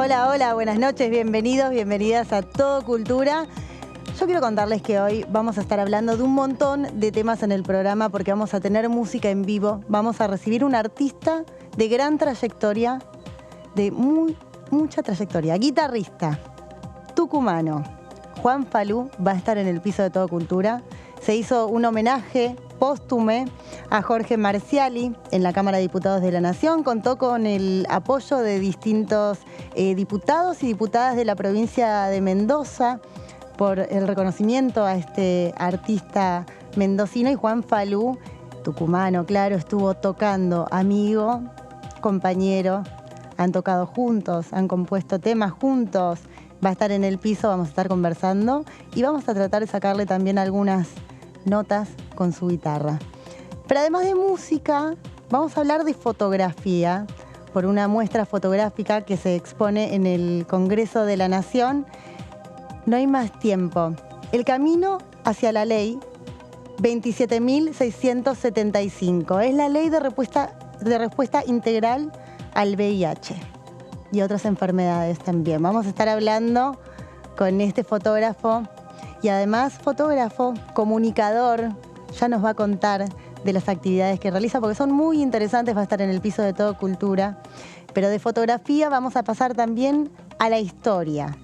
Hola, hola, buenas noches, bienvenidos, bienvenidas a Todo Cultura. Yo quiero contarles que hoy vamos a estar hablando de un montón de temas en el programa porque vamos a tener música en vivo, vamos a recibir un artista de gran trayectoria, de mucha trayectoria, guitarrista, tucumano. Juan Falú va a estar en el piso de Todo Cultura. Se hizo un homenaje póstume a Jorge Marciali en la Cámara de Diputados de la Nación. Contó con el apoyo de distintos diputados y diputadas de la provincia de Mendoza por el reconocimiento a este artista mendocino. Y Juan Falú, tucumano, claro, estuvo tocando, amigo, compañero, han tocado juntos, han compuesto temas juntos. Va a estar en el piso, vamos a estar conversando y vamos a tratar de sacarle también algunas notas con su guitarra. Pero además de música, vamos a hablar de fotografía por una muestra fotográfica que se expone en el Congreso de la Nación. No hay más tiempo. El camino hacia la ley 27.675 es la ley de respuesta integral al VIH y otras enfermedades también. Vamos a estar hablando con este fotógrafo y además fotógrafo, comunicador, ya nos va a contar de las actividades que realiza porque son muy interesantes, va a estar en el piso de Todo Cultura. Pero de fotografía vamos a pasar también a la historia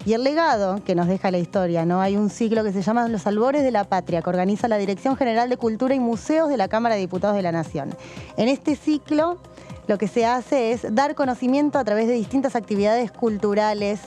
y el legado que nos deja la historia, ¿no? Hay un ciclo que se llama Los Albores de la Patria, que organiza la Dirección General de Cultura y Museos de la Cámara de Diputados de la Nación. En este ciclo lo que se hace es dar conocimiento a través de distintas actividades culturales,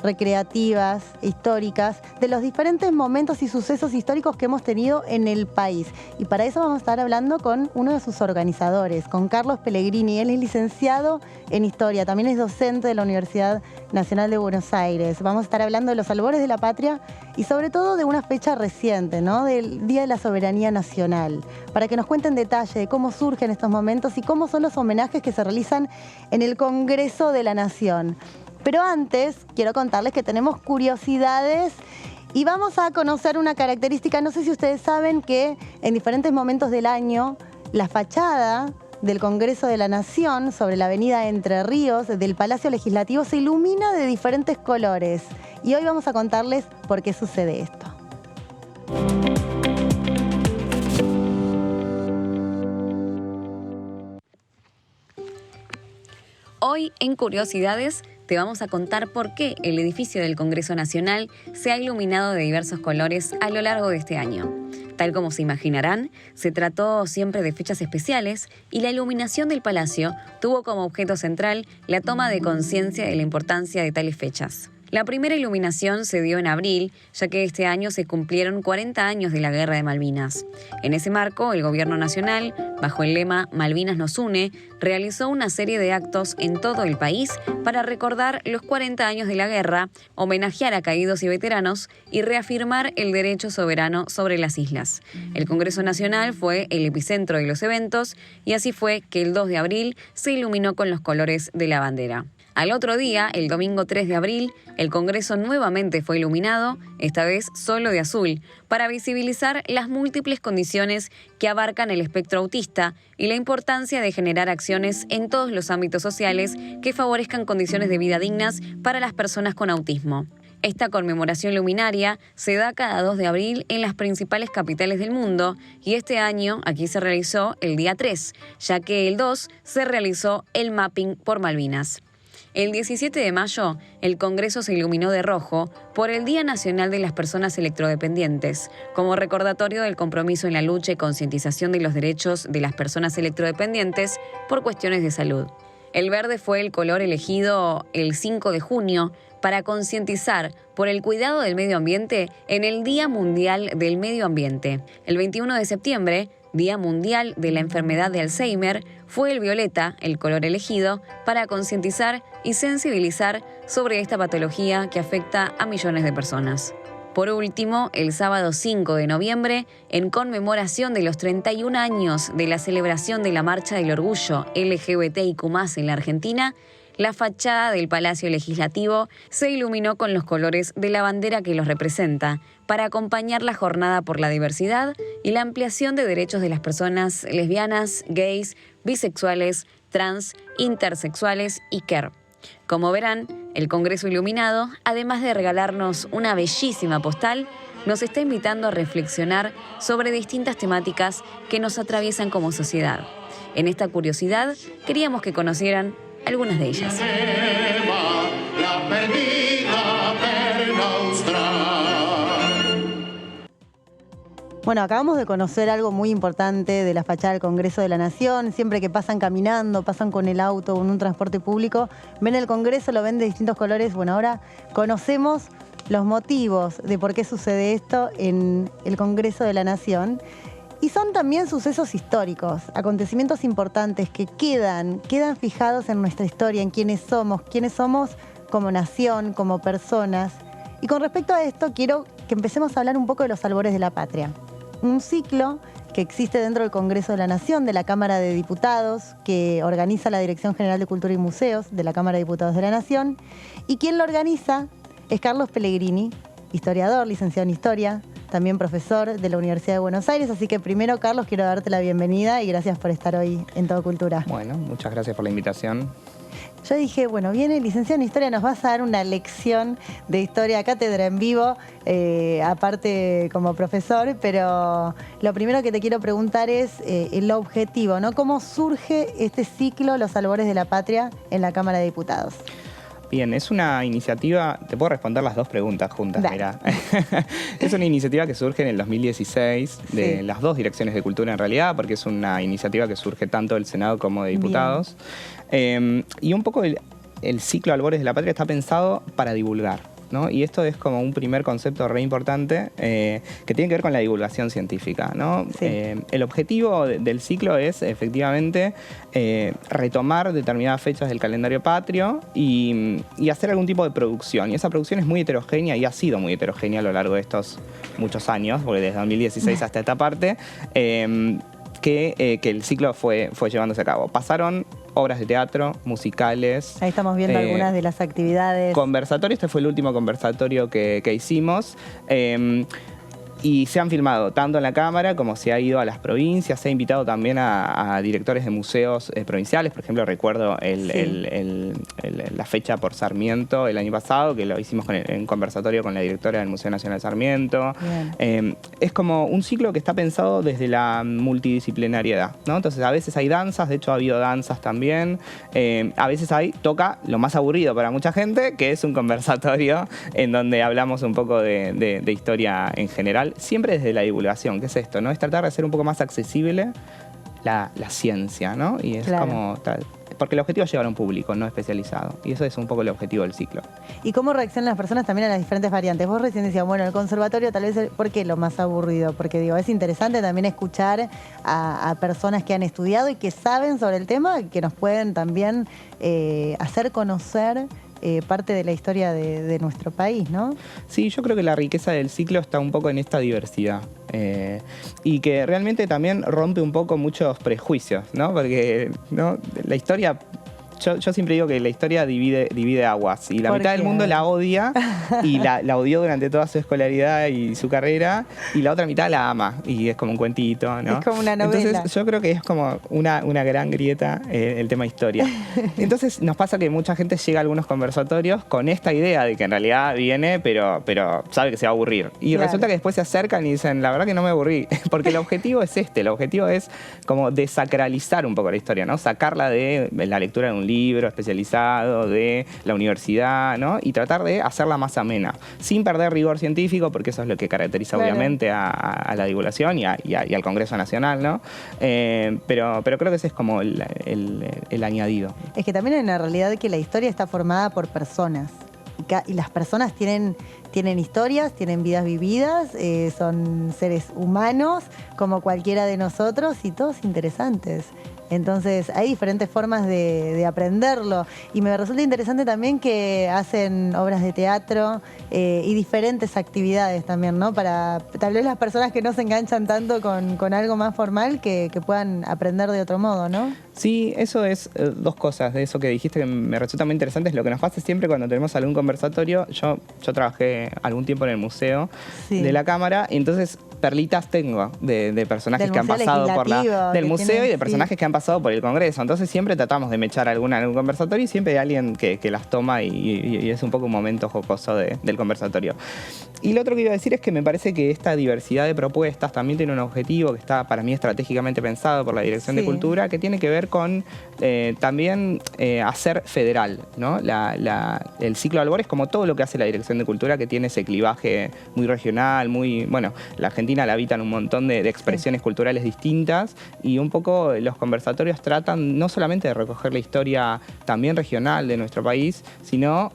recreativas, históricas, de los diferentes momentos y sucesos históricos que hemos tenido en el país. Y para eso vamos a estar hablando con uno de sus organizadores, con Carlos Pellegrini. Él es licenciado en Historia, también es docente de la Universidad Nacional de Buenos Aires. Vamos a estar hablando de los albores de la patria y sobre todo de una fecha reciente, ¿no? Del Día de la Soberanía Nacional, para que nos cuenten detalle de cómo surgen estos momentos y cómo son los homenajes que se realizan en el Congreso de la Nación. Pero antes, quiero contarles que tenemos curiosidades y vamos a conocer una característica. No sé si ustedes saben que en diferentes momentos del año, la fachada del Congreso de la Nación sobre la avenida Entre Ríos del Palacio Legislativo se ilumina de diferentes colores. Y hoy vamos a contarles por qué sucede esto. Hoy, en Curiosidades, te vamos a contar por qué el edificio del Congreso Nacional se ha iluminado de diversos colores a lo largo de este año. Tal como se imaginarán, se trató siempre de fechas especiales y la iluminación del palacio tuvo como objeto central la toma de conciencia de la importancia de tales fechas. La primera iluminación se dio en abril, ya que este año se cumplieron 40 años de la Guerra de Malvinas. En ese marco, el Gobierno Nacional, bajo el lema Malvinas nos une, realizó una serie de actos en todo el país para recordar los 40 años de la guerra, homenajear a caídos y veteranos y reafirmar el derecho soberano sobre las islas. El Congreso Nacional fue el epicentro de los eventos y así fue que el 2 de abril se iluminó con los colores de la bandera. Al otro día, el domingo 3 de abril, el Congreso nuevamente fue iluminado, esta vez solo de azul, para visibilizar las múltiples condiciones que abarcan el espectro autista y la importancia de generar acciones en todos los ámbitos sociales que favorezcan condiciones de vida dignas para las personas con autismo. Esta conmemoración luminaria se da cada 2 de abril en las principales capitales del mundo y este año aquí se realizó el día 3, ya que el 2 se realizó el mapping por Malvinas. El 17 de mayo, el Congreso se iluminó de rojo por el Día Nacional de las Personas Electrodependientes, como recordatorio del compromiso en la lucha y concientización de los derechos de las personas electrodependientes por cuestiones de salud. El verde fue el color elegido el 5 de junio para concientizar por el cuidado del medio ambiente en el Día Mundial del Medio Ambiente. El 21 de septiembre, Día Mundial de la Enfermedad de Alzheimer, fue el violeta el color elegido para concientizar y sensibilizar sobre esta patología que afecta a millones de personas. Por último, el sábado 5 de noviembre, en conmemoración de los 31 años de la celebración de la Marcha del Orgullo LGBTIQ+ en la Argentina, la fachada del Palacio Legislativo se iluminó con los colores de la bandera que los representa, para acompañar la jornada por la diversidad y la ampliación de derechos de las personas lesbianas, gays, bisexuales, trans, intersexuales y queer. Como verán, el Congreso Iluminado, además de regalarnos una bellísima postal, nos está invitando a reflexionar sobre distintas temáticas que nos atraviesan como sociedad. En esta curiosidad, queríamos que conocieran algunas de ellas. Bueno, acabamos de conocer algo muy importante de la fachada del Congreso de la Nación. Siempre que pasan caminando, pasan con el auto o en un transporte público, ven el Congreso, lo ven de distintos colores. Bueno, ahora conocemos los motivos de por qué sucede esto en el Congreso de la Nación. Y son también sucesos históricos, acontecimientos importantes que quedan fijados en nuestra historia, en quiénes somos como nación, como personas. Y con respecto a esto, quiero que empecemos a hablar un poco de los albores de la patria. Un ciclo que existe dentro del Congreso de la Nación, de la Cámara de Diputados, que organiza la Dirección General de Cultura y Museos de la Cámara de Diputados de la Nación. Y quien lo organiza es Carlos Pellegrini, historiador, licenciado en Historia, también profesor de la Universidad de Buenos Aires. Así que primero, Carlos, quiero darte la bienvenida y gracias por estar hoy en Todo Cultura. Bueno, muchas gracias por la invitación. Yo dije, bueno, viene licenciado en Historia, nos vas a dar una lección de historia, cátedra en vivo, aparte como profesor, pero lo primero que te quiero preguntar es el objetivo, ¿no? ¿Cómo surge este ciclo, Los Albores de la Patria, en la Cámara de Diputados? Bien, es una iniciativa, te puedo responder las dos preguntas juntas, Dale. mira. Es una iniciativa que surge en el 2016 de las dos direcciones de cultura en realidad, porque es una iniciativa que surge tanto del Senado como de diputados. Y un poco el ciclo Albores de la Patria está pensado para divulgar, ¿no? Y esto es como un primer concepto re importante que tiene que ver con la divulgación científica, ¿no? Sí. El objetivo del ciclo es efectivamente retomar determinadas fechas del calendario patrio y hacer algún tipo de producción. Y esa producción es muy heterogénea y ha sido muy heterogénea a lo largo de estos muchos años, porque desde 2016 hasta esta parte, que el ciclo fue llevándose a cabo. Pasaron obras de teatro, musicales. Ahí estamos viendo algunas de las actividades. Conversatorios, este fue el último conversatorio que hicimos. Y se han filmado tanto en la Cámara como se ha ido a las provincias. Se ha invitado también a directores de museos provinciales. Por ejemplo, recuerdo la fecha por Sarmiento el año pasado, que lo hicimos en conversatorio con la directora del Museo Nacional Sarmiento. Es como un ciclo que está pensado desde la multidisciplinariedad, ¿no? Entonces, a veces hay danzas, de hecho ha habido danzas también. A veces toca lo más aburrido para mucha gente, que es un conversatorio en donde hablamos un poco de historia en general. Siempre desde la divulgación, ¿qué es esto? ¿No? Es tratar de hacer un poco más accesible la ciencia, ¿no? Y es como porque el objetivo es llegar a un público no especializado. Y eso es un poco el objetivo del ciclo. ¿Y cómo reaccionan las personas también a las diferentes variantes? Vos recién decías, bueno, el conservatorio tal vez, ¿por qué lo más aburrido? Porque digo, es interesante también escuchar a personas que han estudiado y que saben sobre el tema y que nos pueden también hacer conocer parte de la historia de nuestro país, ¿no? Sí, yo creo que la riqueza del ciclo está un poco en esta diversidad. Y que realmente también rompe un poco muchos prejuicios, ¿no? Porque, ¿no? La historia... Yo siempre digo que la historia divide aguas y la mitad del mundo la odia y la odió durante toda su escolaridad y su carrera y la otra mitad la ama y es como un cuentito, ¿no? Es como una novela. Entonces yo creo que es como una gran grieta el tema historia. Entonces nos pasa que mucha gente llega a algunos conversatorios con esta idea de que en realidad viene pero sabe que se va a aburrir y resulta que después se acercan y dicen la verdad que no me aburrí porque el objetivo es el objetivo es como desacralizar un poco la historia, ¿no? Sacarla de la lectura de un libro especializado de la universidad, ¿no? Y tratar de hacerla más amena, sin perder rigor científico, porque eso es lo que caracteriza obviamente a la divulgación y al Congreso Nacional, ¿no? Pero creo que ese es como el añadido. Es que también hay una realidad que la historia está formada por personas. Y las personas tienen historias, tienen vidas vividas, son seres humanos como cualquiera de nosotros y todos interesantes. Entonces hay diferentes formas de aprenderlo y me resulta interesante también que hacen obras de teatro y diferentes actividades también, ¿no? Para tal vez las personas que no se enganchan tanto con algo más formal que puedan aprender de otro modo, ¿no? Sí, eso es dos cosas de eso que dijiste que me resulta muy interesante. Es lo que nos pasa siempre cuando tenemos algún conversatorio. Yo trabajé algún tiempo en el museo de la Cámara y entonces perlitas tengo de personajes Del que han museo pasado por legislativo, del que museo tiene- y de personajes que han pasado por el Congreso. Entonces siempre tratamos de mechar alguna en algún conversatorio y siempre hay alguien que las toma y es un poco un momento jocoso del conversatorio. Y lo otro que iba a decir es que me parece que esta diversidad de propuestas también tiene un objetivo que está para mí estratégicamente pensado por la Dirección de Sí. Cultura, que tiene que ver con también hacer federal, ¿no? El ciclo Albores, como todo lo que hace la Dirección de Cultura, que tiene ese clivaje muy regional, muy, bueno, la Argentina la habitan un montón de expresiones culturales distintas y un poco los conversatorios tratan no solamente de recoger la historia también regional de nuestro país, sino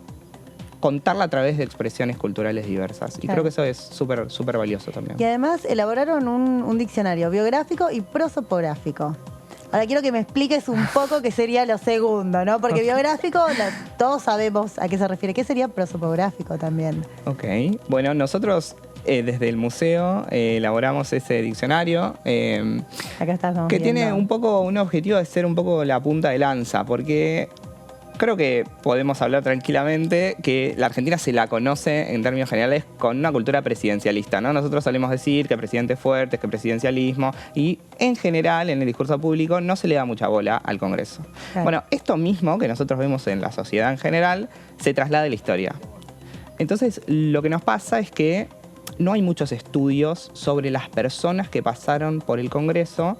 contarla a través de expresiones culturales diversas. Y Claro. creo que eso es súper, súper valioso también. Y además elaboraron un diccionario biográfico y prosopográfico. Ahora quiero que me expliques un poco qué sería lo segundo, ¿no? Porque biográfico, todos sabemos a qué se refiere. ¿Qué sería prosopográfico también? Ok. Bueno, nosotros desde el museo elaboramos ese diccionario Acá estamos que tiene viendo. un poco un objetivo de ser un poco la punta de lanza, porque creo que podemos hablar tranquilamente que la Argentina se la conoce en términos generales con una cultura presidencialista, ¿no? Nosotros solemos decir que presidentes fuertes, que presidencialismo, y en general en el discurso público no se le da mucha bola al Congreso. Claro. Bueno, esto mismo que nosotros vemos en la sociedad en general se traslada a la historia. Entonces, lo que nos pasa es que no hay muchos estudios sobre las personas que pasaron por el Congreso.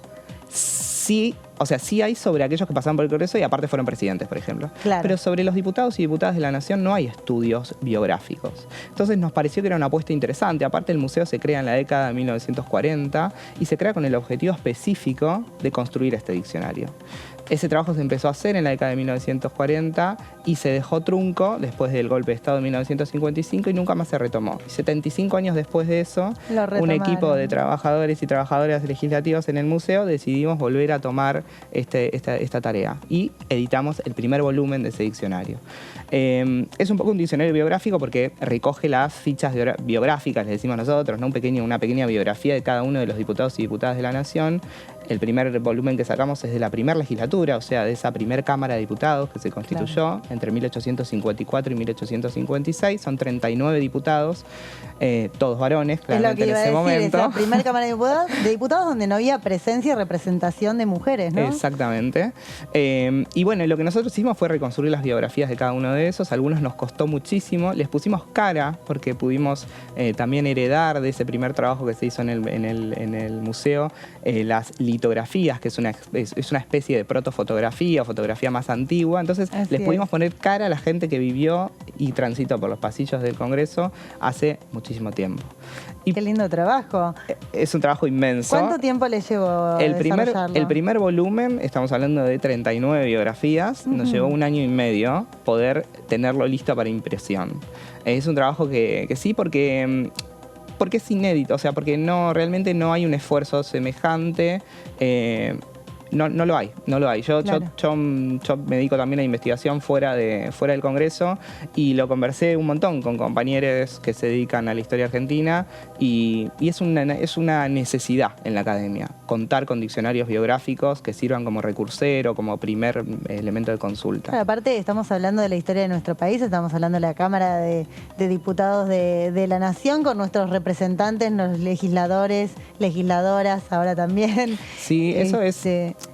Sí, o sea, sí hay sobre aquellos que pasaron por el Congreso y aparte fueron presidentes, por ejemplo. Claro. Pero sobre los diputados y diputadas de la Nación no hay estudios biográficos. Entonces nos pareció que era una apuesta interesante. Aparte, el museo se crea en la década de 1940 y se crea con el objetivo específico de construir este diccionario. Ese trabajo se empezó a hacer en la década de 1940 y se dejó trunco después del golpe de Estado de 1955 y nunca más se retomó. Y 75 años después de eso, Lo un retomaron. equipo de trabajadores y trabajadoras legislativos en el museo decidimos volver a tomar esta tarea y editamos el primer volumen de ese diccionario. Es un poco un diccionario biográfico porque recoge las fichas biográficas, le decimos nosotros, ¿no? Una pequeña biografía de cada uno de los diputados y diputadas de la Nación. El primer volumen que sacamos es de la primera legislatura, o sea, de esa primera Cámara de Diputados que se constituyó entre 1854 y 1856. Son 39 diputados, todos varones, Es lo claramente que iba en a ese decir, momento. es la primera Cámara de Diputados donde no había presencia y representación de mujeres, ¿no? Exactamente. Y bueno, lo que nosotros hicimos fue reconstruir las biografías de cada uno de esos. Algunos nos costó muchísimo. Les pusimos cara porque pudimos también heredar de ese primer trabajo que se hizo en el museo las litografías, que es una especie de protofotografía o fotografía más antigua. Entonces Así les pudimos es. poner cara a la gente que vivió y transitó por los pasillos del Congreso hace muchísimo tiempo. Y Qué lindo trabajo. es un trabajo inmenso. ¿Cuánto tiempo le llevó El desarrollarlo? primer volumen, estamos hablando de 39 biografías, nos llevó 1 año y medio poder tenerlo listo para impresión. Es un trabajo que sí, porque es inédito, o sea, porque realmente no hay un esfuerzo semejante. No lo hay. Claro. Yo me dedico también a investigación fuera del Congreso y lo conversé un montón con compañeros que se dedican a la historia argentina y es una necesidad en la academia contar con diccionarios biográficos que sirvan como recursero, como primer elemento de consulta. Claro, aparte estamos hablando de la historia de nuestro país, estamos hablando de la Cámara de Diputados de la Nación con nuestros representantes, los legisladores, legisladoras, ahora también. Sí, eso es.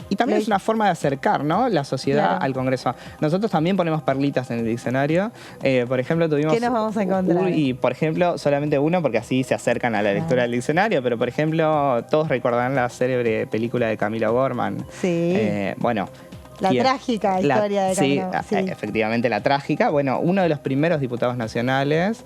Y también es una forma de acercar, ¿no?, la sociedad Claro. al Congreso. Nosotros también ponemos perlitas en el diccionario. Por ejemplo, tuvimos... ¿Qué nos vamos a encontrar? Y, por ejemplo, solamente uno, porque así se acercan a la lectura del diccionario, pero, por ejemplo, todos recordarán la célebre película de Camila Gorman. Sí. Bueno... La trágica historia de Camila. Sí, efectivamente la trágica. Bueno, uno de los primeros diputados nacionales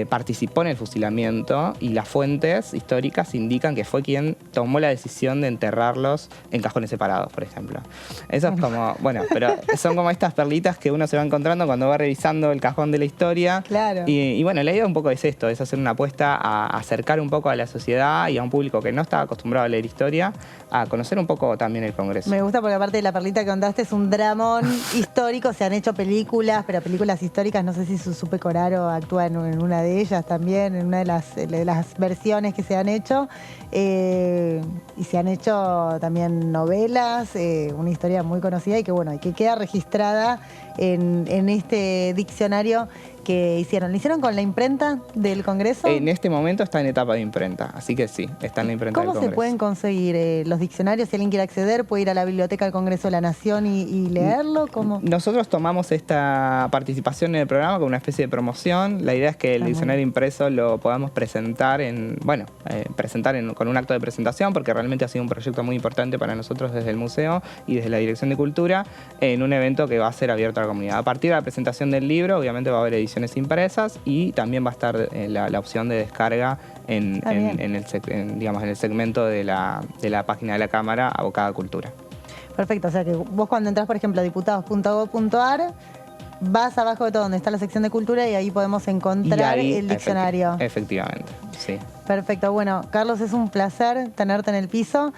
participó en el fusilamiento y las fuentes históricas indican que fue quien tomó la decisión de enterrarlos en cajones separados, por ejemplo. Eso es como, bueno, pero son como estas perlitas que uno se va encontrando cuando va revisando el cajón de la historia. Claro. Y bueno, la idea un poco es esto, es hacer una apuesta a acercar un poco a la sociedad y a un público que no está acostumbrado a leer historia, a conocer un poco también el Congreso. Me gusta porque aparte de la perlita que contaste es un dramón histórico, se han hecho películas, pero películas históricas, no sé si Supe Coraro actúa en una de ellas también, en una de las versiones que se han hecho, y se han hecho también novelas, una historia muy conocida y que bueno, que queda registrada en este diccionario que hicieron. ¿Lo hicieron con la imprenta del Congreso? En este momento está en etapa de imprenta, así que sí, está en la imprenta del ¿Cómo Congreso. se pueden conseguir los diccionarios? Si alguien quiere acceder, ¿puede ir a la Biblioteca del Congreso de la Nación y leerlo? ¿Cómo? Nosotros tomamos esta participación en el programa como una especie de promoción. La idea es que el diccionario impreso lo podamos presentar con un acto de presentación, porque realmente ha sido un proyecto muy importante para nosotros desde el museo y desde la Dirección de Cultura, en un evento que va a ser abierto a la comunidad. A partir de la presentación del libro, obviamente va a haber ediciones impresas y también va a estar la opción de descarga en el segmento de la página de la Cámara abocada a cultura. Perfecto, o sea que vos cuando entras, por ejemplo, a diputados.gov.ar, vas abajo de todo donde está la sección de cultura y ahí podemos encontrar el diccionario. Efectivamente, sí. Perfecto, bueno, Carlos, es un placer tenerte en el piso,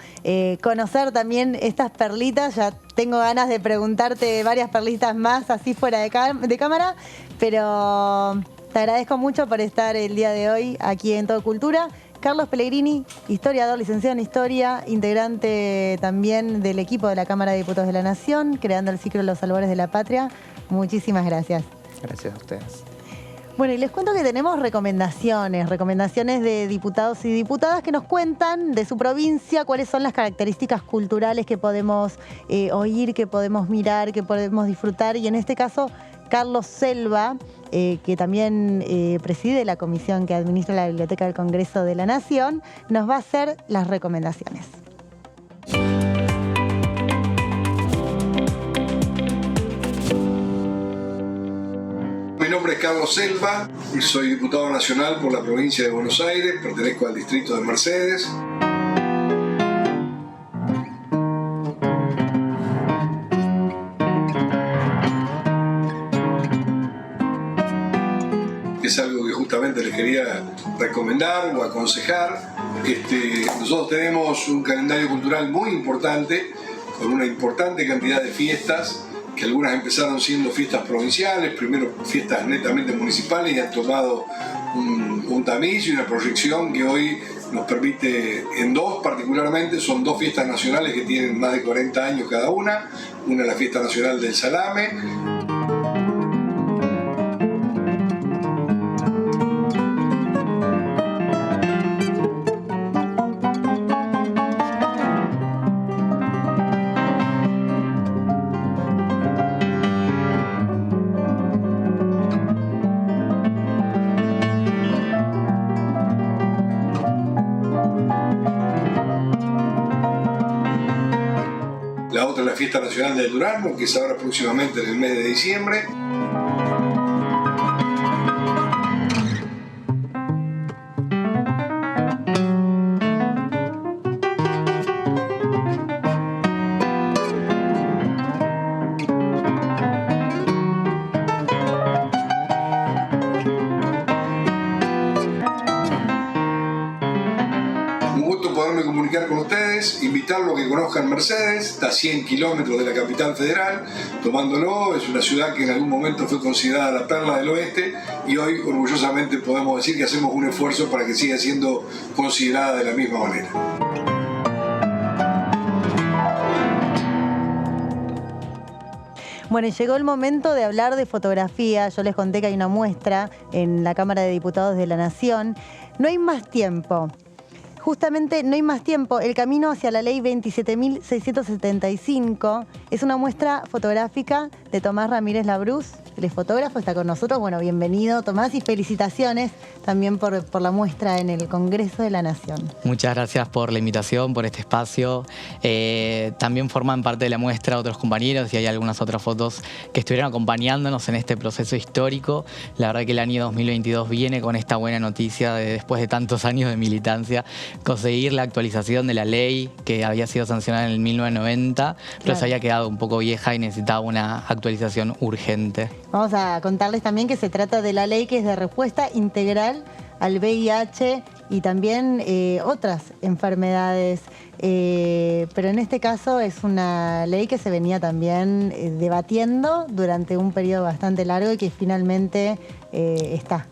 conocer también estas perlitas. Ya tengo ganas de preguntarte varias perlitas más así fuera de cámara, pero te agradezco mucho por estar el día de hoy aquí en Todo Cultura. Carlos Pellegrini, historiador, licenciado en Historia, integrante también del equipo de la Cámara de Diputados de la Nación, creando el ciclo Los Albores de la Patria. Muchísimas gracias. Gracias a ustedes. Bueno, y les cuento que tenemos recomendaciones de diputados y diputadas que nos cuentan de su provincia cuáles son las características culturales que podemos oír, que podemos mirar, que podemos disfrutar. Y en este caso, Carlos Selva, que también preside la comisión que administra la Biblioteca del Congreso de la Nación, nos va a hacer las recomendaciones. Mi nombre es Carlos Selva y soy diputado nacional por la provincia de Buenos Aires, pertenezco al distrito de Mercedes. Es algo que justamente les quería recomendar o aconsejar. Nosotros tenemos un calendario cultural muy importante, con una importante cantidad de fiestas, que algunas empezaron siendo fiestas provinciales, primero fiestas netamente municipales, y han tomado un tamiz y una proyección que hoy nos permite, en dos particularmente, son dos fiestas nacionales que tienen más de 40 años cada una. Una es la Fiesta Nacional del Salame. La otra es la Fiesta Nacional del Durazno, que es ahora próximamente en el mes de diciembre. Poderme comunicar con ustedes, invitarlos a que conozcan Mercedes, está a 100 kilómetros de la capital federal, tomándolo. Es una ciudad que en algún momento fue considerada la perla del oeste y hoy orgullosamente podemos decir que hacemos un esfuerzo para que siga siendo considerada de la misma manera. Bueno, y llegó el momento de hablar de fotografía. Yo les conté que hay una muestra en la Cámara de Diputados de la Nación. No hay más tiempo. Justamente no hay más tiempo. El camino hacia la ley 27.675 es una muestra fotográfica de Tomás Ramírez Labruz. Él es fotógrafo, está con nosotros. Bueno, bienvenido Tomás y felicitaciones también por la muestra en el Congreso de la Nación. Muchas gracias por la invitación, por este espacio. También forman parte de la muestra otros compañeros y hay algunas otras fotos que estuvieron acompañándonos en este proceso histórico. La verdad que el año 2022 viene con esta buena noticia de, después de tantos años de militancia, conseguir la actualización de la ley que había sido sancionada en el 1990, pero se había quedado un poco vieja y necesitaba una actualización urgente. Vamos a contarles también que se trata de la ley que es de respuesta integral al VIH y también otras enfermedades, pero en este caso es una ley que se venía también debatiendo durante un periodo bastante largo y que finalmente está.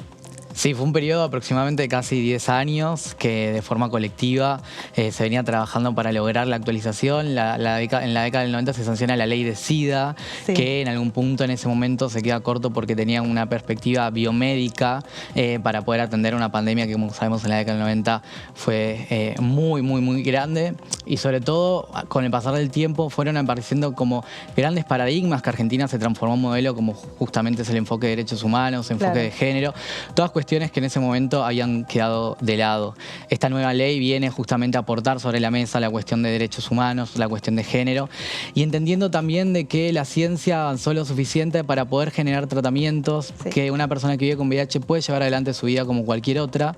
Sí, fue un periodo aproximadamente de casi 10 años que de forma colectiva se venía trabajando para lograr la actualización. En la década del 90 se sanciona la ley de SIDA, Sí. que en algún punto en ese momento se queda corto porque tenía una perspectiva biomédica para poder atender una pandemia que, como sabemos, en la década del 90 fue muy grande. Y sobre todo, con el pasar del tiempo, fueron apareciendo como grandes paradigmas que Argentina se transformó en modelo, como justamente es el enfoque de derechos humanos, enfoque Claro. de género, todas cuestiones que en ese momento habían quedado de lado. Esta nueva ley viene justamente a aportar sobre la mesa la cuestión de derechos humanos, la cuestión de género, y entendiendo también de que la ciencia avanzó lo suficiente para poder generar tratamientos, Sí. que una persona que vive con VIH puede llevar adelante su vida como cualquier otra,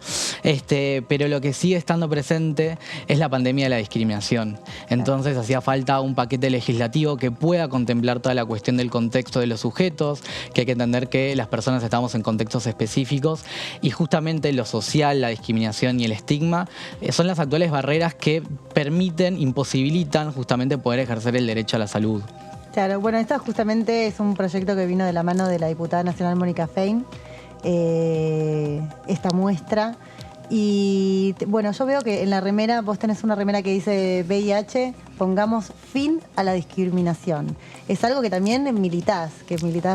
pero lo que sigue estando presente es la pandemia de la discriminación. Entonces hacía falta un paquete legislativo que pueda contemplar toda la cuestión del contexto de los sujetos, que hay que entender que las personas estamos en contextos específicos y justamente lo social, la discriminación y el estigma son las actuales barreras que permiten, imposibilitan justamente poder ejercer el derecho a la salud. Claro, bueno, esto justamente es un proyecto que vino de la mano de la diputada nacional Mónica Fein, esta muestra. Y bueno, yo veo que en la remera, vos tenés una remera que dice VIH, pongamos fin a la discriminación. Es algo que también militás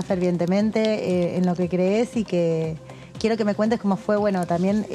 fervientemente en lo que crees, y que quiero que me cuentes cómo fue, bueno, también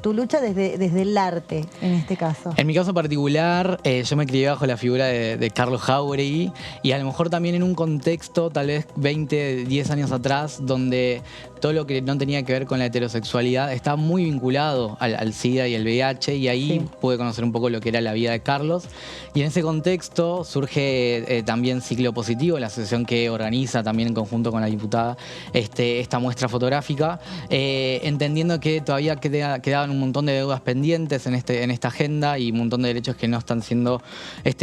tu lucha desde el arte, en este caso. En mi caso particular, yo me crié bajo la figura de Carlos Jauregui, y a lo mejor también en un contexto, tal vez 20, 10 años atrás, donde todo lo que no tenía que ver con la heterosexualidad estaba muy vinculado al SIDA y al VIH, y ahí Sí. pude conocer un poco lo que era la vida de Carlos. Y en ese contexto surge también Ciclo Positivo, la asociación que organiza también en conjunto con la diputada esta muestra fotográfica, entendiendo que todavía quedaban un montón de deudas pendientes en esta agenda y un montón de derechos que no están siendo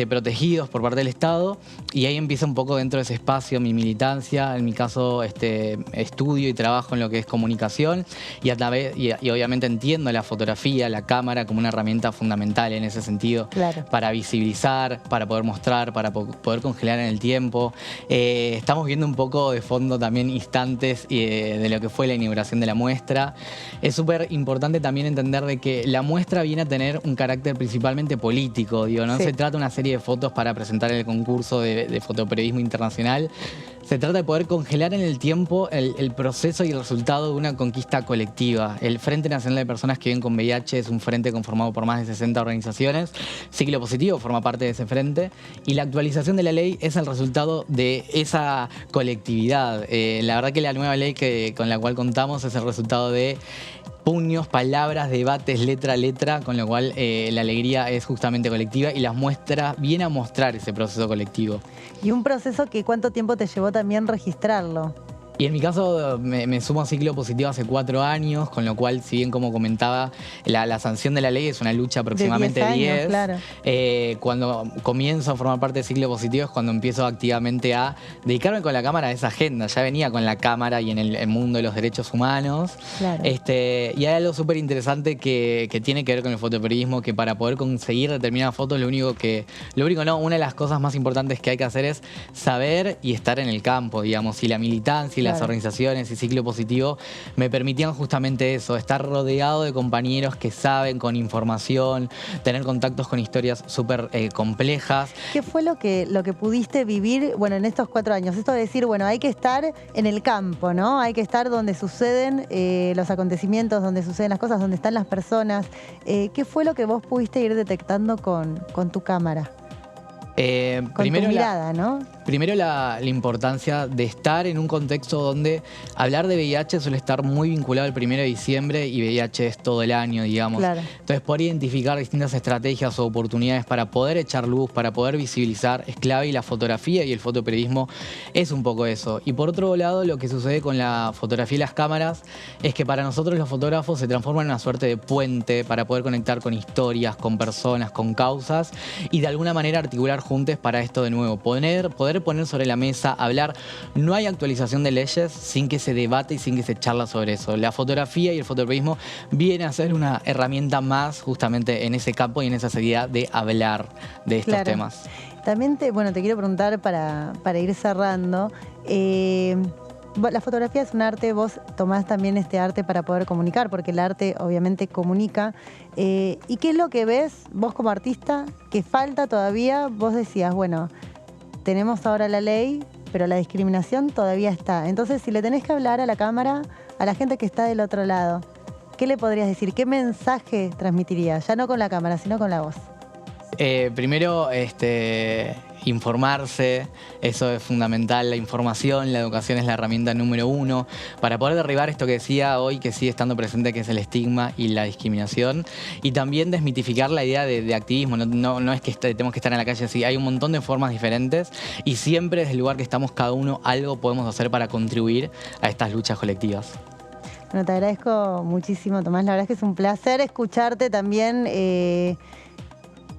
protegidos por parte del Estado. Y ahí empieza un poco dentro de ese espacio mi militancia, en mi caso estudio y trabajo en lo que es comunicación, y obviamente entiendo la fotografía, la cámara como una herramienta fundamental en ese sentido, Claro. para visibilizar, para poder mostrar, para poder congelar en el tiempo. Estamos viendo un poco de fondo también instantes de lo que fue la inauguración de la muestra. Es súper importante también entender de que la muestra viene a tener un carácter principalmente político, digo, no Sí. se trata de una serie de fotos para presentar el concurso de fotoperiodismo internacional. Se trata de poder congelar en el tiempo el proceso y el resultado de una conquista colectiva. El Frente Nacional de Personas que Viven con VIH es un frente conformado por más de 60 organizaciones. Ciclo Positivo forma parte de ese frente, y la actualización de la ley es el resultado de esa colectividad. La verdad que la nueva ley con la cual contamos es el resultado de puños, palabras, debates, letra a letra, con lo cual la alegría es justamente colectiva, y las muestras viene a mostrar ese proceso colectivo. Y un proceso que ¿cuánto tiempo te llevó también registrarlo? Y en mi caso me sumo a Ciclo Positivo hace 4 años, con lo cual, si bien como comentaba, la sanción de la ley es una lucha aproximadamente De 10 años, 10. claro. Cuando comienzo a formar parte de Ciclo Positivo es cuando empiezo activamente a dedicarme con la cámara a esa agenda. Ya venía con la cámara y en el mundo de los derechos humanos. Claro. Y hay algo súper interesante que tiene que ver con el fotoperiodismo, que para poder conseguir determinadas fotos, una de las cosas más importantes que hay que hacer es saber y estar en el campo, digamos, y la militancia y las Claro. organizaciones y Ciclo Positivo me permitían justamente eso, estar rodeado de compañeros que saben, con información, tener contactos con historias súper complejas. ¿Qué fue lo que pudiste vivir, bueno, en estos 4 años? Esto de decir, bueno, hay que estar en el campo, ¿no? Hay que estar donde suceden los acontecimientos, donde suceden las cosas, donde están las personas. ¿Qué fue lo que vos pudiste ir detectando con tu cámara? Con tu mirada, ¿no? Primero la importancia de estar en un contexto donde hablar de VIH suele estar muy vinculado al 1 de diciembre y VIH es todo el año, digamos. Claro. Entonces, poder identificar distintas estrategias o oportunidades para poder echar luz, para poder visibilizar, es clave, y la fotografía y el fotoperiodismo es un poco eso. Y por otro lado, lo que sucede con la fotografía y las cámaras es que para nosotros los fotógrafos se transforman en una suerte de puente para poder conectar con historias, con personas, con causas, y de alguna manera articular juntos para esto de nuevo. Poder poner sobre la mesa, hablar. No hay actualización de leyes sin que se debate y sin que se charla sobre eso. La fotografía y el fotoperiodismo viene a ser una herramienta más justamente en ese campo y en esa seriedad de hablar de estos Claro. temas. También te quiero preguntar para ir cerrando. la fotografía es un arte, vos tomás también este arte para poder comunicar, porque el arte obviamente comunica. ¿Y qué es lo que ves vos como artista que falta todavía? Vos decías, bueno, tenemos ahora la ley, pero la discriminación todavía está. Entonces, si le tenés que hablar a la cámara, a la gente que está del otro lado, ¿qué le podrías decir? ¿Qué mensaje transmitirías? Ya no con la cámara, sino con la voz. Primero, informarse, eso es fundamental, la información, la educación es la herramienta número 1 para poder derribar esto que decía hoy, que sigue estando presente, que es el estigma y la discriminación, y también desmitificar la idea de activismo. No es que tenemos que estar en la calle así, hay un montón de formas diferentes y siempre desde el lugar que estamos cada uno algo podemos hacer para contribuir a estas luchas colectivas. Bueno, te agradezco muchísimo, Tomás, la verdad es que es un placer escucharte también,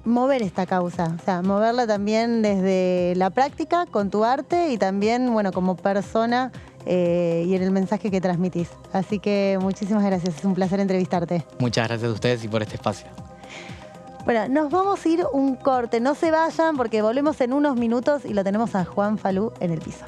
mover esta causa, o sea, moverla también desde la práctica, con tu arte y también, bueno, como persona y en el mensaje que transmitís. Así que muchísimas gracias, es un placer entrevistarte. Muchas gracias a ustedes y por este espacio. Bueno, nos vamos a ir un corte, no se vayan porque volvemos en unos minutos y lo tenemos a Juan Falú en el piso.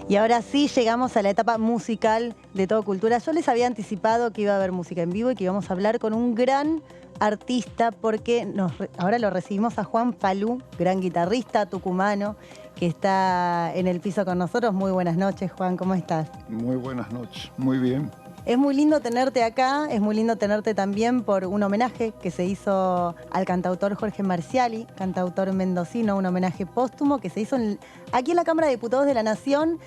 Y ahora sí llegamos a la etapa musical de Todo Cultura. Yo les había anticipado que iba a haber música en vivo y que íbamos a hablar con un gran artista porque ahora lo recibimos a Juan Falú, gran guitarrista tucumano, que está en el piso con nosotros. Muy buenas noches, Juan, ¿cómo estás? Muy buenas noches, muy bien. Es muy lindo tenerte acá, es muy lindo tenerte también por un homenaje que se hizo al cantautor Jorge Marciali, cantautor mendocino, un homenaje póstumo que se hizo aquí en la Cámara de Diputados de la Nación,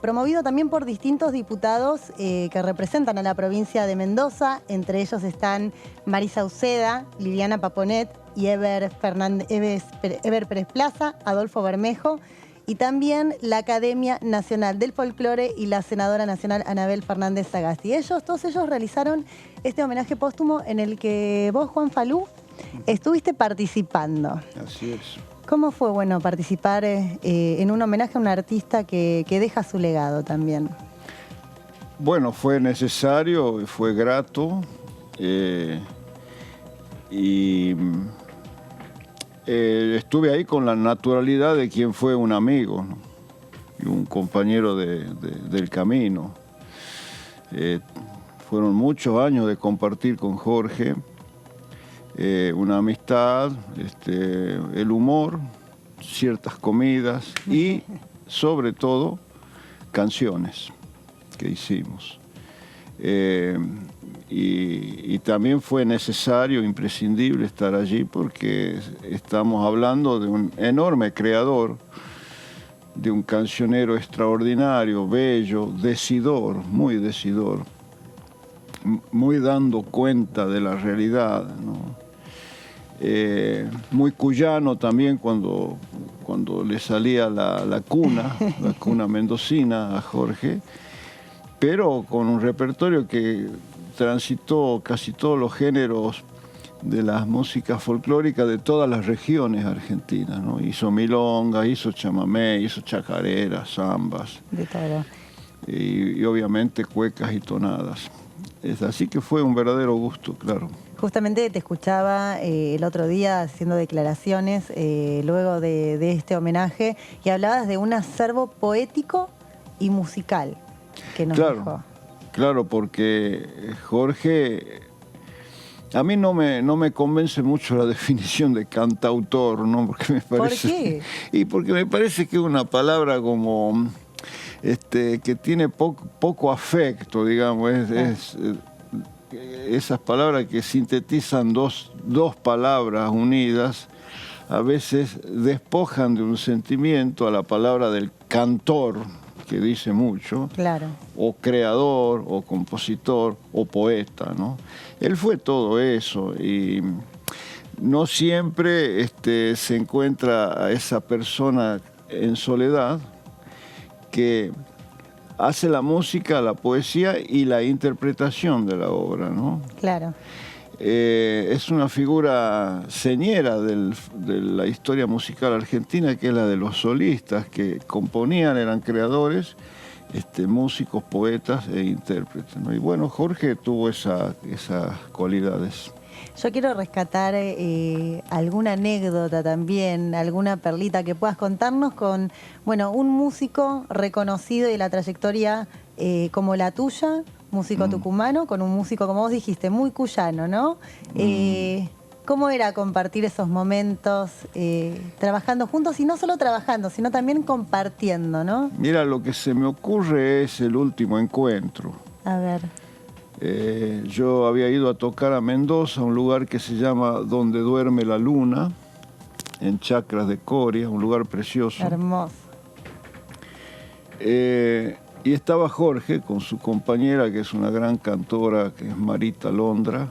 promovido también por distintos diputados que representan a la provincia de Mendoza. Entre ellos están Marisa Uceda, Liliana Paponet y Eber Pérez Plaza, Adolfo Bermejo, y también la Academia Nacional del Folclore y la senadora nacional Anabel Fernández Sagasti. Todos ellos realizaron este homenaje póstumo en el que vos, Juan Falú, estuviste participando. Así es. ¿Cómo fue, bueno, participar en un homenaje a un artista que deja su legado también? Bueno, fue necesario, fue grato y estuve ahí con la naturalidad de quien fue un amigo, ¿no? Y un compañero del camino. Fueron muchos años de compartir con Jorge. Una amistad, el humor, ciertas comidas y, sobre todo, canciones que hicimos. Y también fue necesario, imprescindible estar allí porque estamos hablando de un enorme creador, de un cancionero extraordinario, bello, decidor, muy dando cuenta de la realidad, ¿no? Muy cuyano también cuando le salía la cuna mendocina a Jorge, pero con un repertorio que transitó casi todos los géneros de las músicas folclóricas de todas las regiones argentinas, ¿no? Hizo milonga, hizo chamamé, hizo chacareras, zambas. De todo. Y obviamente cuecas y tonadas. Así que fue un verdadero gusto, claro. Justamente te escuchaba el otro día haciendo declaraciones luego de este homenaje y hablabas de un acervo poético y musical que nos dejó. Claro, porque Jorge, a mí no me convence mucho la definición de cantautor, ¿no? Porque me parece, ¿por qué? Y porque me parece que es una palabra como que tiene poco afecto, digamos, esas palabras que sintetizan dos palabras unidas, a veces despojan de un sentimiento a la palabra del cantor, que dice mucho, claro, o creador, o compositor, o poeta, ¿no? Él fue todo eso y no siempre se encuentra a esa persona en soledad que hace la música, la poesía y la interpretación de la obra, ¿no? Claro. Es una figura señera de la historia musical argentina, que es la de los solistas, que componían, eran creadores, músicos, poetas e intérpretes, ¿no? Y bueno, Jorge tuvo esas cualidades. Yo quiero rescatar alguna anécdota también, alguna perlita que puedas contarnos con, bueno, un músico reconocido de la trayectoria como la tuya, músico tucumano, con un músico, como vos dijiste, muy cuyano, ¿no? ¿Cómo era compartir esos momentos trabajando juntos? Y no solo trabajando, sino también compartiendo, ¿no? Mira, lo que se me ocurre es el último encuentro. A ver. Yo había ido a tocar a Mendoza, un lugar que se llama Donde duerme la luna, en Chacras de Coria, un lugar precioso. Hermoso. Y estaba Jorge con su compañera, que es una gran cantora, que es Marita Londra,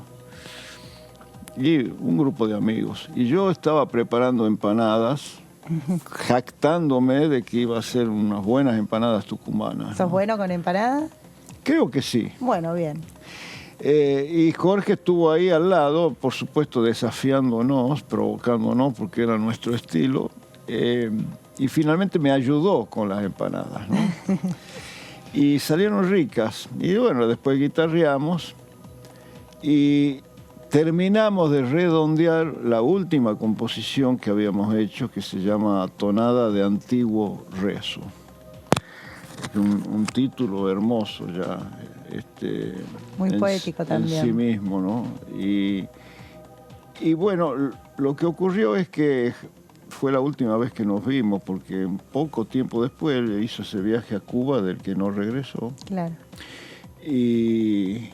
y un grupo de amigos. Y yo estaba preparando empanadas, jactándome de que iba a hacer unas buenas empanadas tucumanas, ¿Sos ¿no? bueno con empanadas? Creo que sí. Bueno, bien. Y Jorge estuvo ahí al lado, por supuesto desafiándonos, provocándonos, porque era nuestro estilo. Y finalmente me ayudó con las empanadas, ¿no? Y salieron ricas. Y bueno, después guitarreamos y terminamos de redondear la última composición que habíamos hecho, que se llama Tonada de Antiguo Rezo. Un título hermoso ya. Muy poético también. En sí mismo, ¿no? Y bueno, lo que ocurrió es que fue la última vez que nos vimos, porque poco tiempo después hizo ese viaje a Cuba del que no regresó. Claro. Y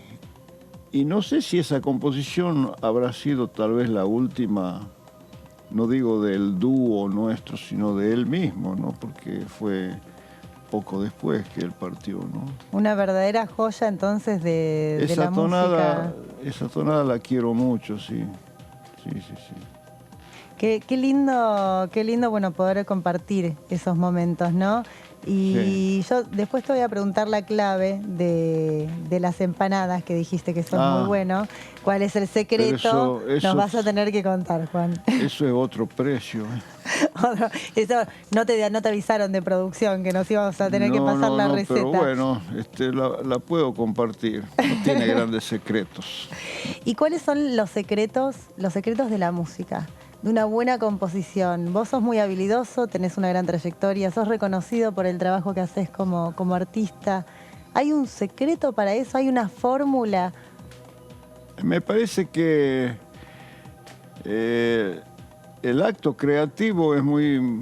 no sé si esa composición habrá sido tal vez la última, no digo del dúo nuestro, sino de él mismo, ¿no? Porque fue poco después que él partió, ¿no? Una verdadera joya entonces de la música. Esa tonada la quiero mucho, sí. Sí. Qué lindo, bueno, poder compartir esos momentos, ¿no? Y yo después te voy a preguntar la clave de las empanadas que dijiste que son muy buenos. ¿Cuál es el secreto? Nos vas a tener que contar, Juan. Eso es otro precio. Eso no te avisaron de producción que nos íbamos a tener que pasar la receta. Pero bueno, la puedo compartir. No tiene grandes secretos. ¿Y cuáles son los secretos de la música? De una buena composición. Vos sos muy habilidoso, tenés una gran trayectoria, sos reconocido por el trabajo que haces como artista. ¿Hay un secreto para eso? ¿Hay una fórmula? Me parece que el acto creativo es muy...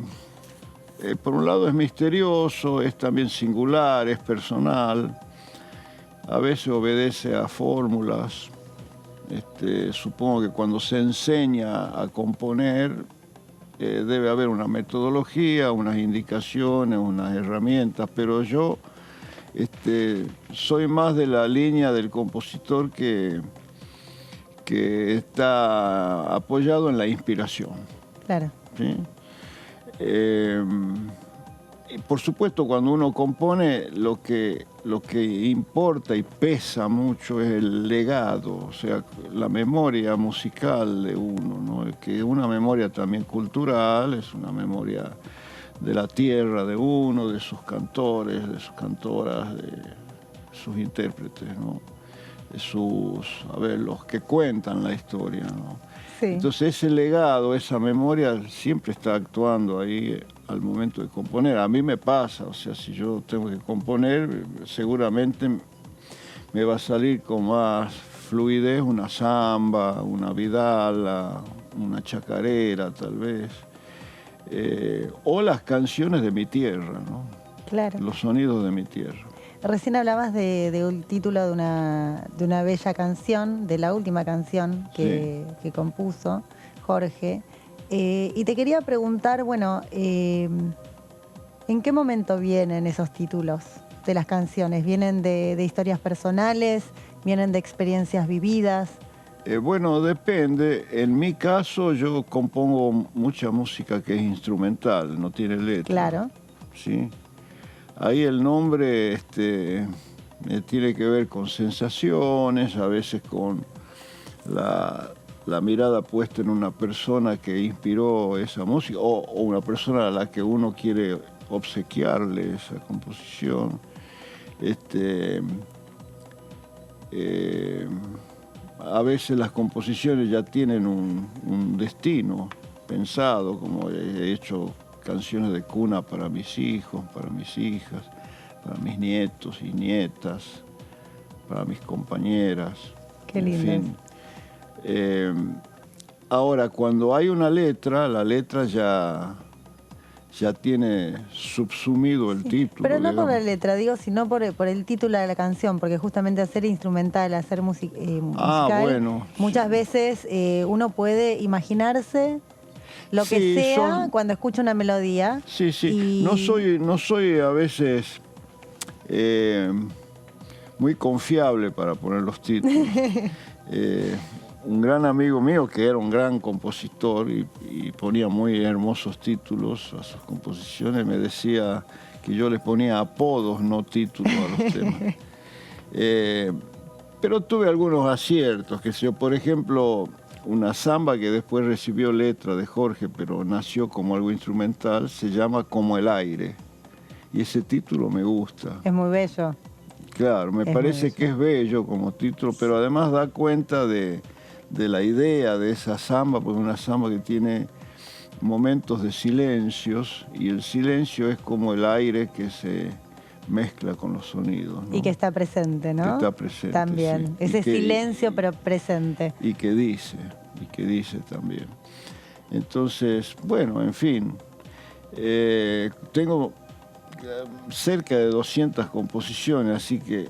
por un lado es misterioso, es también singular, es personal. A veces obedece a fórmulas. Supongo que cuando se enseña a componer debe haber una metodología, unas indicaciones, unas herramientas, pero yo soy más de la línea del compositor que está apoyado en la inspiración. Claro. ¿Sí? Y por supuesto, cuando uno compone, lo que importa y pesa mucho es el legado, o sea, la memoria musical de uno, ¿no? Que es una memoria también cultural, es una memoria de la tierra de uno, de sus cantores, de sus cantoras, de sus intérpretes, ¿no? De los que cuentan la historia, ¿no? Sí. Entonces ese legado, esa memoria siempre está actuando ahí al momento de componer. A mí me pasa, o sea, si yo tengo que componer, seguramente me va a salir con más fluidez una samba, una vidala, una chacarera tal vez, o las canciones de mi tierra, ¿no? Claro. Los sonidos de mi tierra. Recién hablabas de un título de una bella canción, de la última canción que compuso Jorge. Y te quería preguntar, bueno, ¿en qué momento vienen esos títulos de las canciones? ¿Vienen de historias personales? ¿Vienen de experiencias vividas? Bueno, depende. En mi caso yo compongo mucha música que es instrumental, no tiene letra. Claro. ¿Sí? ahí el nombre tiene que ver con sensaciones, a veces con la mirada puesta en una persona que inspiró esa música o una persona a la que uno quiere obsequiarle esa composición. A veces las composiciones ya tienen un destino pensado, como he hecho canciones de cuna para mis hijos, para mis hijas, para mis nietos y nietas, para mis compañeras. Qué lindo. Ahora, cuando hay una letra, la letra ya tiene subsumido el título. Pero no por la digamos. letra, digo, sino por el título de la canción, porque justamente hacer instrumental, hacer musical, bueno, muchas veces uno puede imaginarse lo que Sí, sea cuando escucha una melodía. Sí. Y- No soy a veces muy confiable para poner los títulos. Un gran amigo mío que era un gran compositor y ponía muy hermosos títulos a sus composiciones, me decía que yo les ponía apodos, no títulos a los temas. Pero tuve algunos aciertos, que sé yo, por ejemplo, una samba que después recibió letra de Jorge, pero nació como algo instrumental, se llama Como el aire. Y ese título me gusta. Es muy bello. Claro, me Es parece muy que es bello como título, pero además da cuenta de la idea de esa samba, porque es una samba que tiene momentos de silencios, y el silencio es como el aire que se mezcla con los sonidos, ¿no? Y que está presente, ¿no? Que está presente, También. sí. Ese Y que- silencio, pero presente. Y que dice también. Entonces, bueno, en fin, tengo cerca de 200 composiciones, así que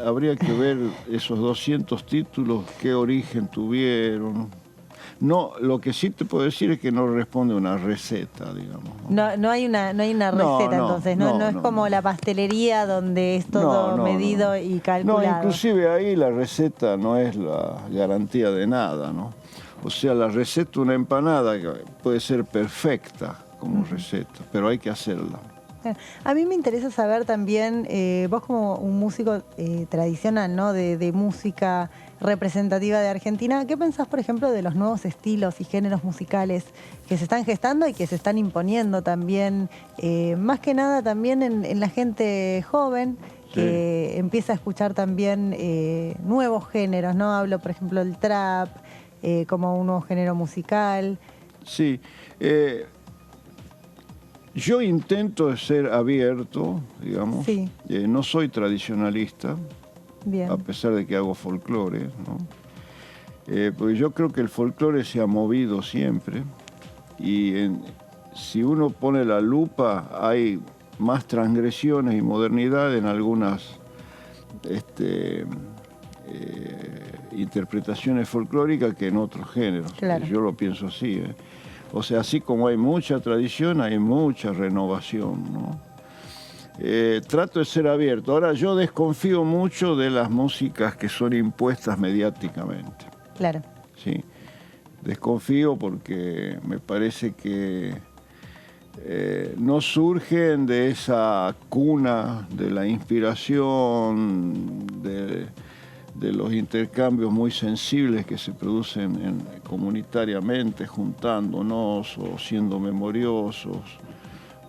habría que ver esos 200 títulos, qué origen tuvieron. No, lo que sí te puedo decir es que no responde a una receta, digamos, ¿no? No hay una No, receta, no, entonces. no, No es no, como no. la pastelería donde es todo No, medido no. y No, calculado. inclusive ahí la receta no es la garantía de nada, ¿no? O sea, la receta de una empanada puede ser perfecta como receta, pero hay que hacerla. A mí me interesa saber también, vos como un músico tradicional, ¿no? De música representativa de Argentina, ¿qué pensás, por ejemplo, de los nuevos estilos y géneros musicales que se están gestando y que se están imponiendo también, más que nada también en la gente joven, que empieza a escuchar también nuevos géneros, ¿no? Hablo, por ejemplo, del trap como un nuevo género musical. Sí, yo intento ser abierto, digamos. Sí. No soy tradicionalista, Bien. a pesar de que hago folclore, ¿no? Porque yo creo que el folclore se ha movido siempre y si uno pone la lupa hay más transgresiones y modernidad en algunas interpretaciones folclóricas que en otros géneros. Claro. Yo lo pienso así, ¿eh? O sea, así como hay mucha tradición, hay mucha renovación, ¿no? Trato de ser abierto. Ahora, yo desconfío mucho de las músicas que son impuestas mediáticamente. Claro. Sí, desconfío porque me parece que no surgen de esa cuna de la inspiración, de los intercambios muy sensibles que se producen comunitariamente, juntándonos o siendo memoriosos,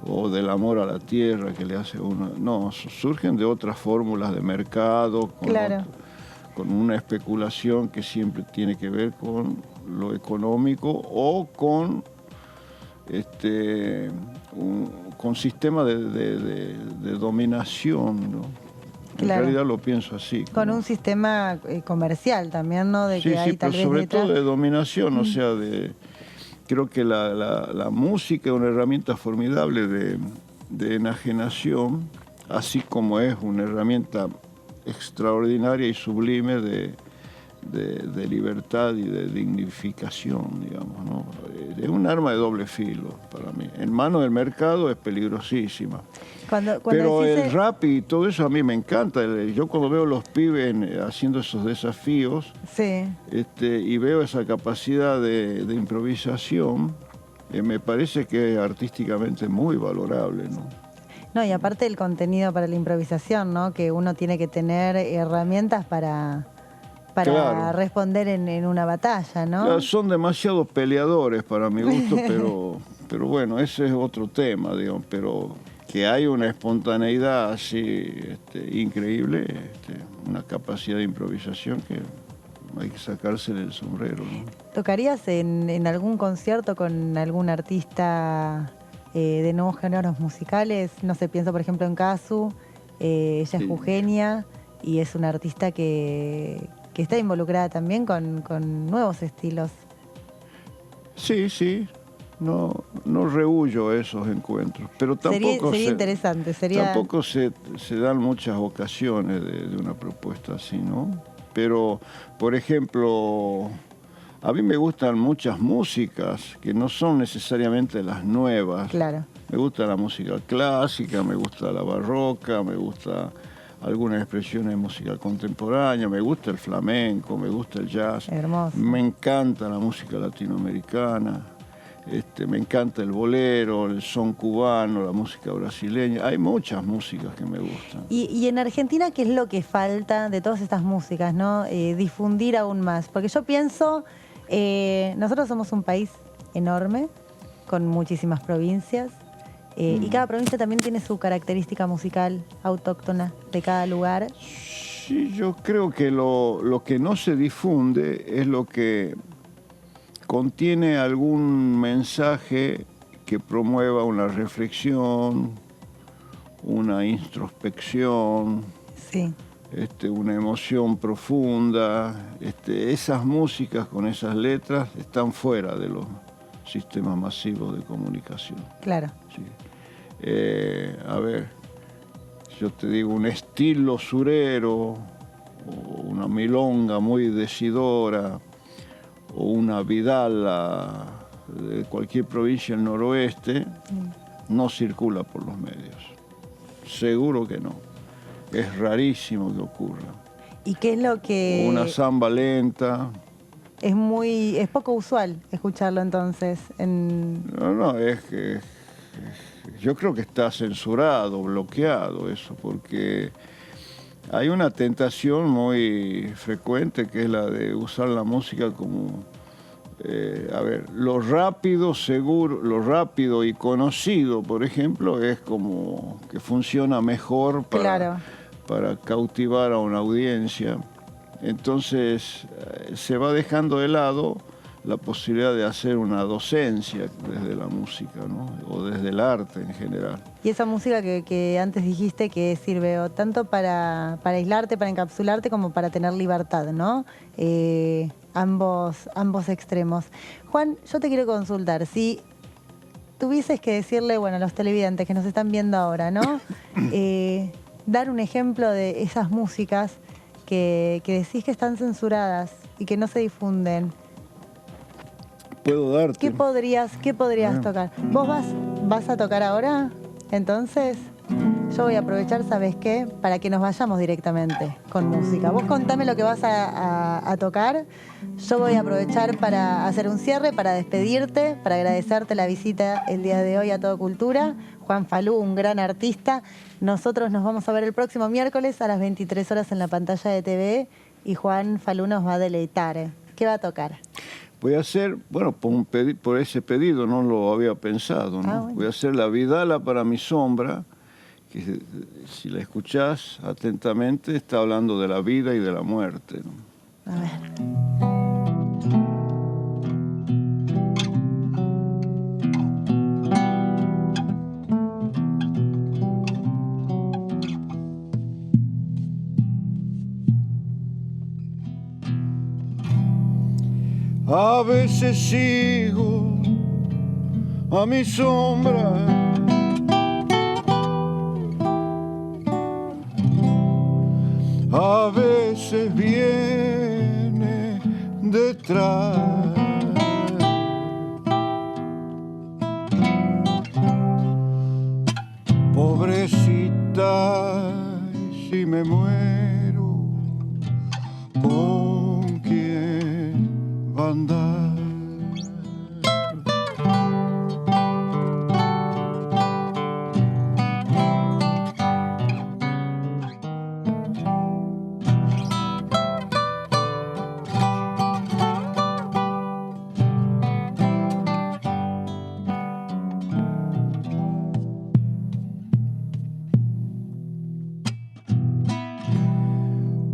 o del amor a la tierra que le hace a uno. No, surgen de otras fórmulas de mercado, Claro. con una especulación que siempre tiene que ver con lo económico o con con sistemas de dominación, ¿no? En Claro. realidad lo pienso así. Con como- un sistema comercial también, ¿no? De Sí, que hay sí, tal pero vez sobre detrás. todo de dominación, o sea, creo que la música es una herramienta formidable de enajenación, así como es una herramienta extraordinaria y sublime de libertad y de dignificación, digamos, ¿no? Es un arma de doble filo para mí. En manos del mercado es peligrosísima. Cuando Pero decís el rap y todo eso a mí me encanta. Yo cuando veo los pibes haciendo esos desafíos sí, y veo esa capacidad de improvisación, me parece que es artísticamente muy valorable, ¿no? No, y aparte el contenido para la improvisación, ¿no? Que uno tiene que tener herramientas para Claro. responder en una batalla, ¿no? Claro, son demasiado peleadores para mi gusto, pero bueno, ese es otro tema, digamos, pero que hay una espontaneidad así increíble, una capacidad de improvisación que hay que sacarse del sombrero, ¿no? ¿Tocarías en algún concierto con algún artista de nuevos géneros musicales? No sé, pienso por ejemplo en Casu, ella es Sí. jujeña y es una artista que está involucrada también con nuevos estilos. Sí, no rehuyo esos encuentros, pero tampoco Sería interesante, tampoco se dan muchas ocasiones de una propuesta así, ¿no? Pero, por ejemplo, a mí me gustan muchas músicas que no son necesariamente las nuevas. Claro. Me gusta la música clásica, me gusta la barroca, me gusta algunas expresiones de música contemporánea, me gusta el flamenco, me gusta el jazz. Hermoso. Me encanta la música latinoamericana, me encanta el bolero, el son cubano, la música brasileña. Hay muchas músicas que me gustan. Y en Argentina, ¿qué es lo que falta de todas estas músicas, ¿no? Difundir aún más. Porque yo pienso, nosotros somos un país enorme, con muchísimas provincias, y cada provincia también tiene su característica musical autóctona de cada lugar. Sí, yo creo que lo que no se difunde es lo que contiene algún mensaje que promueva una reflexión, una introspección, Sí. una emoción profunda. Esas músicas con esas letras están fuera de los sistemas masivos de comunicación. Claro. Sí. A ver, yo te digo, un estilo surero, o una milonga muy decidora, o una vidala de cualquier provincia del noroeste, no circula por los medios. Seguro que no. Es rarísimo que ocurra. ¿Y qué es lo que Una samba lenta. es poco usual escucharlo entonces? No, es que yo creo que está censurado, bloqueado eso, porque hay una tentación muy frecuente que es la de usar la música como, lo rápido, seguro, lo rápido y conocido, por ejemplo, es como que funciona mejor Claro. para cautivar a una audiencia. Entonces se va dejando de lado la posibilidad de hacer una docencia desde la música, ¿no? O desde el arte en general. Y esa música que antes dijiste que sirve o tanto para aislarte, para encapsularte, como para tener libertad, ¿no? Ambos extremos. Juan, yo te quiero consultar, si tuvieses que decirle, bueno, a los televidentes que nos están viendo ahora, ¿no? Dar un ejemplo de esas músicas que decís que están censuradas y que no se difunden. ¿Puedo darte? ¿Qué podrías tocar? ¿Vos vas a tocar ahora? Entonces, yo voy a aprovechar, ¿sabes qué? Para que nos vayamos directamente con música. Vos contame lo que vas a tocar. Yo voy a aprovechar para hacer un cierre, para despedirte, para agradecerte la visita el día de hoy a Todo Cultura. Juan Falú, un gran artista. Nosotros nos vamos a ver el próximo miércoles a las 23 horas en la pantalla de TV y Juan Falú nos va a deleitar. ¿Qué va a tocar? Voy a hacer, bueno, por ese pedido no lo había pensado, ¿no? Bueno. Voy a hacer la vidala para mi sombra, que si la escuchás atentamente está hablando de la vida y de la muerte, ¿no? A ver. A veces sigo a mi sombra, a veces viene detrás. Pobrecita, si me muero, ¿con quién va a andar?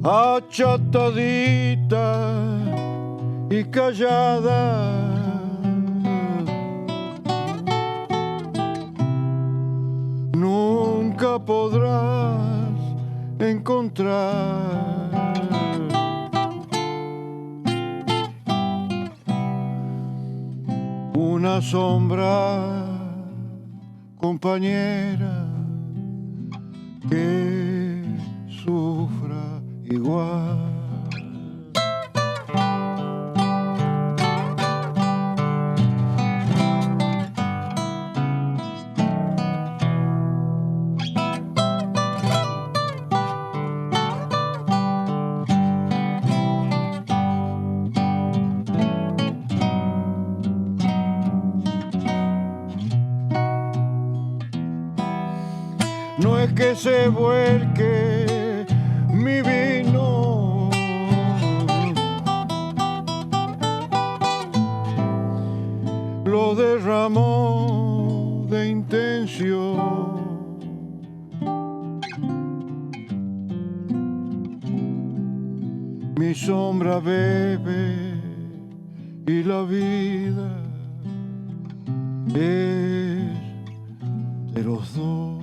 achatadita y callada. Nunca podrás encontrar una sombra compañera que sufra igual. No es que se vuelque mi vino, lo derramó de intención. Mi sombra bebe y la vida es de los dos.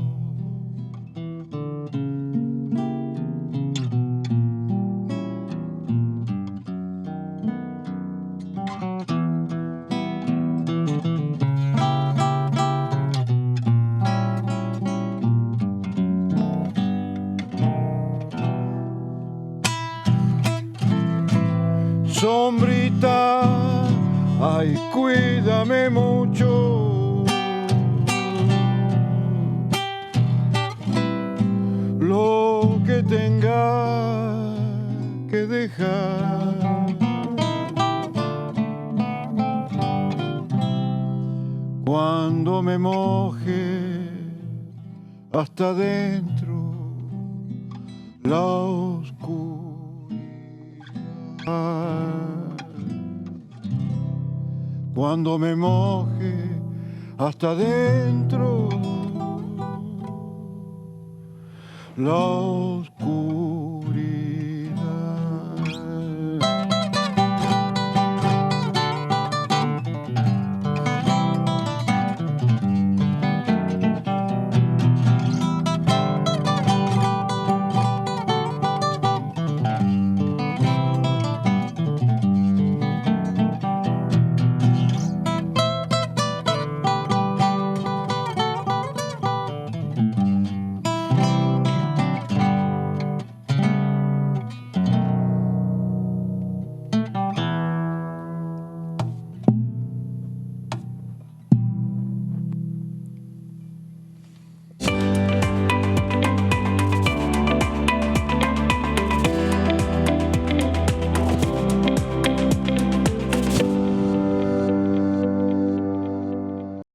Sombrita, ay, cuídame mucho. Lo que tenga que dejar. Cuando me moje hasta dentro la oscuridad. Cuando me moje hasta dentro la oscuridad.